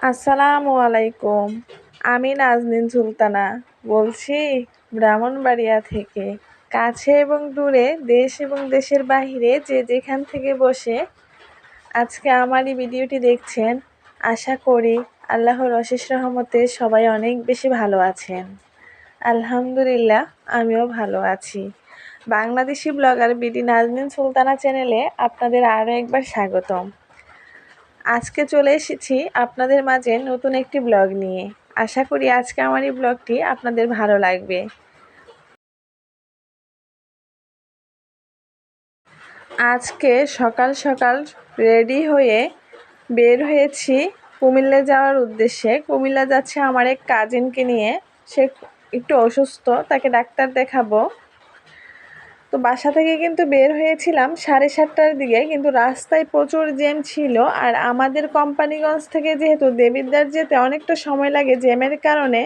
আসসালামু আলাইকুম। আমি নাজনীন সুলতানা বলছি ব্রাহ্মণবাড়িয়া থেকে। কাছে এবং দূরে, দেশ এবং দেশের বাহিরে যে যেখান থেকে বসে আজকে আমার এই ভিডিওটি দেখছেন, আশা করি আল্লাহর অশেষ রহমতে সবাই অনেক বেশি ভালো আছেন। আলহামদুলিল্লাহ, আমিও ভালো আছি। বাংলাদেশি ব্লগার বিডি নাজনীন সুলতানা চ্যানেলে আপনাদের আরও একবার স্বাগতম। আজকে চলে এসেছি আপনাদের মাঝে নতুন একটি ব্লগ নিয়ে। আশা করি আজকে আমার এই ব্লগটি আপনাদের ভালো লাগবে। আজকে সকাল সকাল রেডি হয়ে বের হয়েছি কুমিল্লা যাওয়ার উদ্দেশ্যে। কুমিল্লা যাচ্ছে আমার এক কাজিনকে নিয়ে। সে একটু অসুস্থ, তাকে ডাক্তার দেখাবো। তো বাসা থেকে কিন্তু বের হয়েছিলাম 7:30টার দিকে, কিন্তু রাস্তায় প্রচুর জ্যাম ছিল। আর আমাদের কোম্পানিগঞ্জ থেকে যেহেতু দেবিদ্বার যেতে অনেকটা সময় লাগে জ্যামের কারণে,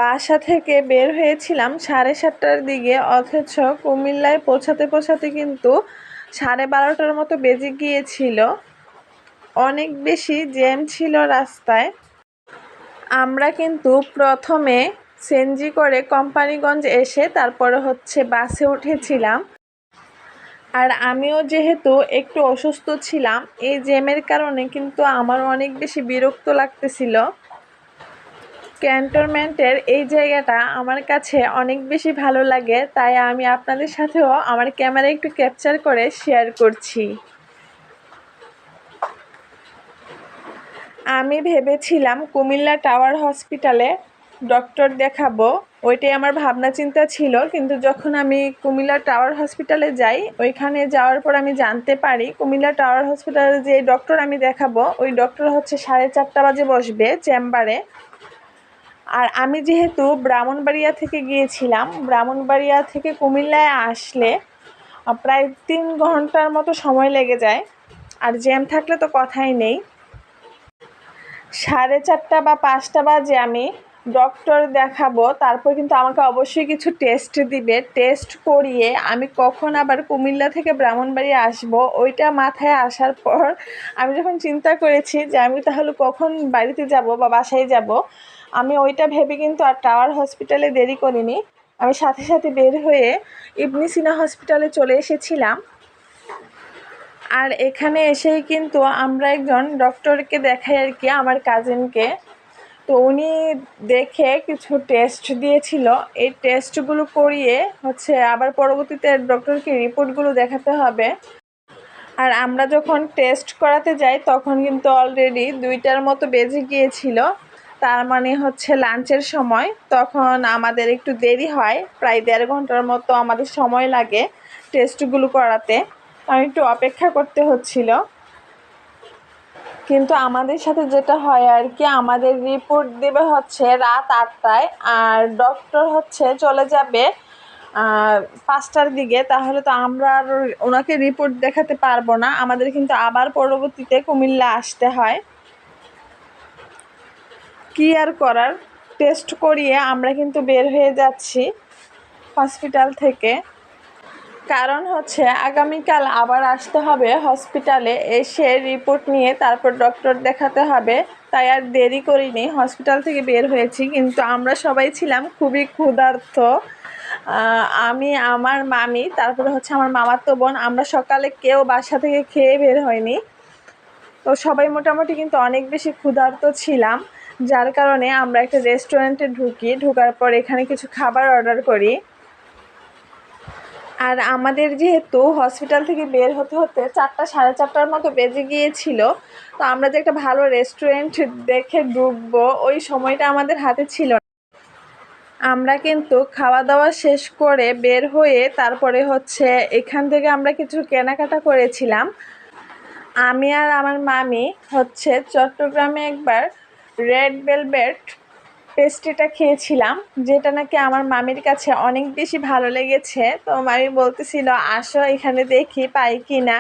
বাসা থেকে বের হয়েছিলাম 7:30টার দিকে, অথচ কুমিল্লায় পৌঁছাতে কিন্তু 12:30টার মতো বেজে গিয়েছিল। অনেক বেশি জ্যাম ছিল রাস্তায়। আমরা কিন্তু প্রথমে সিএনজি করে কোম্পানিগঞ্জ এসে তারপরে বাসে উঠেছিলাম। আর আমিও যেহেতু একটু অসুস্থ ছিলাম, এই জ্যামের কারণে কিন্তু আমার অনেক বেশি বিরক্ত লাগতেছিল। ক্যান্টনমেন্টের এই জায়গাটা আমার কাছে অনেক বেশি ভালো লাগে, তাই আমি আপনাদের সাথেও আমার ক্যামেরা একটু ক্যাপচার করে শেয়ার করছি। আমি ভেবেছিলাম কুমিল্লা টাওয়ার হসপিটালে ডক্টর দেখাবো, ওইটাই আমার ভাবনা চিন্তা ছিল। কিন্তু যখন আমি কুমিল্লা টাওয়ার হসপিটালে যাই, ওইখানে যাওয়ার পর আমি জানতে পারি কুমিল্লা টাওয়ার হসপিটালে যে ডক্টর আমি দেখাবো, ওই ডক্টর 4:30 বাজে বসবে চেম্বারে। আর আমি যেহেতু ব্রাহ্মণবাড়িয়া থেকে গিয়েছিলাম, ব্রাহ্মণবাড়িয়া থেকে কুমিল্লায় আসলে প্রায় 3 ঘন্টার মতো সময় লেগে যায়। আর জ্যাম থাকলে তো কথাই নেই। 4:30 বা 5টা বাজে আমি ডক্টর দেখাবো, তারপর কিন্তু আমাকে অবশ্যই কিছু টেস্ট দিবে। টেস্ট করিয়ে আমি কখন আবার কুমিল্লা থেকে ব্রাহ্মণবাড়িয়া আসবো, ওইটা মাথায় আসার পর আমি যখন চিন্তা করেছি যে আমি তাহলে কখন বাড়িতে যাব বা বাসায় যাব, আমি ওইটা ভেবে কিন্তু আর টাওয়ার হসপিটালে দেরি করিনি। আমি সাথে সাথে বের হয়ে ইবনে সিনা হসপিটালে চলে এসেছিলাম। আর এখানে এসেই কিন্তু আমরা একজন ডক্টরকে দেখাই আর কি, আমার কাজিনকে। তো উনি দেখে কিছু টেস্ট দিয়েছিল। এই টেস্টগুলো করিয়ে আবার পরবর্তীতে ডক্টরকে রিপোর্টগুলো দেখাতে হবে। আর আমরা যখন টেস্ট করাতে যাই তখন কিন্তু অলরেডি 2টার মতো বেজে গিয়েছিল। তার মানে লাঞ্চের সময়। তখন আমাদের একটু দেরি হয়, প্রায় 1.5 ঘন্টার মতো আমাদের সময় লাগে টেস্টগুলো করাতে। আমি একটু অপেক্ষা করতে হচ্ছিল। কিন্তু আমাদের সাথে যেটা হয় আর কি, আমাদের রিপোর্ট দেবে রাত 8টায়, আর ডক্টর চলে যাবে 5টার দিকে। তাহলে তো আমরা আর ওনাকে রিপোর্ট দেখাতে পারবো না, আমাদের কিন্তু আবার পরবর্তীতে কুমিল্লা আসতে হয়। কি আর করার, টেস্ট করিয়ে আমরা কিন্তু বের হয়ে যাচ্ছি হসপিটাল থেকে। কারণ আগামীকাল আবার আসতে হবে হসপিটালে, এসে রিপোর্ট নিয়ে তারপর ডক্টর দেখাতে হবে। তাই আর দেরি করিনি, হসপিটাল থেকে বের হয়েছি। কিন্তু আমরা সবাই ছিলাম খুবই ক্ষুধার্ত। আমি, আমার মামি, তারপরে আমার মামাতো বোন, আমরা সকালে কেউ বাসা থেকে খেয়ে বের হয়নি। তো সবাই মোটামুটি কিন্তু অনেক বেশি ক্ষুধার্ত ছিলাম, যার কারণে আমরা একটা রেস্টুরেন্টে ঢোকার পর এখানে কিছু খাবার অর্ডার করি। আর আমাদের যেহেতু হসপিটাল থেকে বের হতে 4টা 4:30টার মতো বেজে গিয়েছিল, তো আমরা যে একটা ভালো রেস্টুরেন্ট দেখে ঢুকবো, ওই সময়টা আমাদের হাতে ছিল না। আমরা কিন্তু খাওয়া দাওয়া শেষ করে বের হয়ে তারপরে এখান থেকে আমরা কিছু কেনাকাটা করেছিলাম। আমি আর আমার মামি চট্টগ্রামে একবার রেড ভেলভেট পেস্ট্রিটা খেয়েছিলাম, যেটা নাকি আমার মামির কাছে অনেক বেশি ভালো লেগেছে। তো মামি বলতেছিল আসো এখানে দেখি পাই কি না।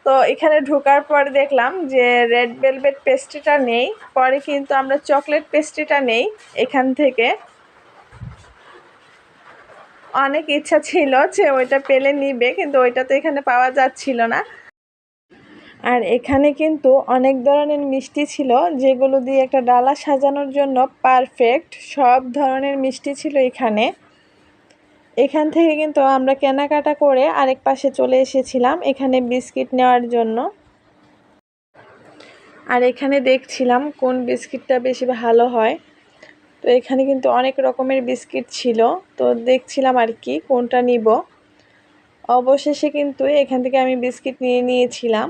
তো এখানে ঢোকার পর দেখলাম যে রেড ভেলভেট পেস্ট্রিটা নেই। পরে কিন্তু আমরা চকলেট পেস্ট্রিটা নেই এখান থেকে। অনেক ইচ্ছা ছিল যে ওইটা পেলে নিবে, কিন্তু ওইটা তো এখানে পাওয়া যাচ্ছিল না। আর এখানে কিন্তু অনেক ধরনের মিষ্টি ছিল, যেগুলো দিয়ে একটা ডালা সাজানোর জন্য পারফেক্ট। সব ধরনের মিষ্টি ছিল এখানে। এখান থেকে কিন্তু আমরা কেনাকাটা করে আরেক পাশে চলে এসেছিলাম এখানে বিস্কিট নেওয়ার জন্য। আর এখানে দেখছিলাম কোন বিস্কিটটা বেশি ভালো হয়। তো এখানে কিন্তু অনেক রকমের বিস্কিট ছিল, তো দেখছিলাম আর কি কোনটা নিব। অবশেষে কিন্তু এখান থেকে আমি বিস্কিট নিয়ে নিয়েছিলাম,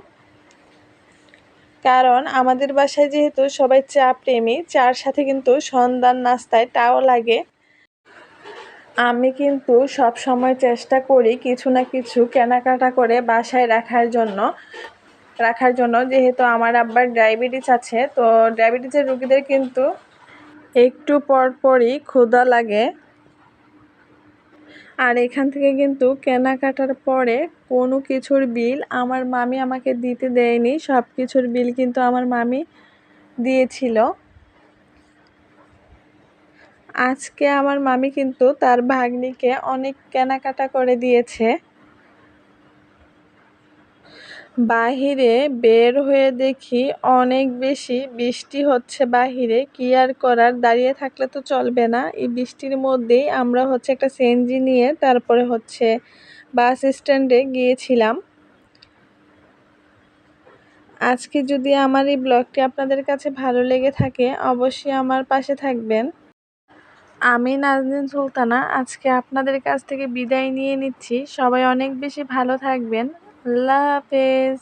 কারণ আমাদের বাসায় যেহেতু সবাই চা প্রেমী, চার সাথে কিন্তু সন্ধ্যার নাস্তায় টাও লাগে। আমি কিন্তু সব সময় চেষ্টা করি কিছু না কিছু কেনাকাটা করে বাসায় রাখার জন্য, যেহেতু আমার আব্বার ডায়াবেটিস আছে। তো ডায়াবেটিসের রোগীদের কিন্তু একটু পরপরই ক্ষুধা লাগে। আর এখান থেকে কিন্তু কেনাকাটার পরে কোনো কিছুর বিল আমার মামি আমাকে দিতে দেয়নি, সব কিছুর বিল কিন্তু আমার মামি দিয়েছিল। আজকে আমার মামি কিন্তু তার ভাগ্নিকে অনেক কেনাকাটা করে দিয়েছে। বাহিরে বের হয়ে দেখি অনেক বেশি বৃষ্টি হচ্ছে বাহিরে। কি আর করার, দাঁড়িয়ে থাকলে তো চলবে না। এই বৃষ্টির মধ্যেই আমরা একটা সিএনজি নিয়ে তারপরে বাস স্ট্যান্ডে গিয়েছিলাম। আজকে যদি আমার এই ব্লগটি আপনাদের কাছে ভালো লেগে থাকে, অবশ্যই আমার পাশে থাকবেন। আমি নাজনীন সুলতানা আজকে আপনাদের কাছ থেকে বিদায় নিয়ে নিচ্ছি। সবাই অনেক বেশি ভালো থাকবেন। আল্লাহ হাফেজ।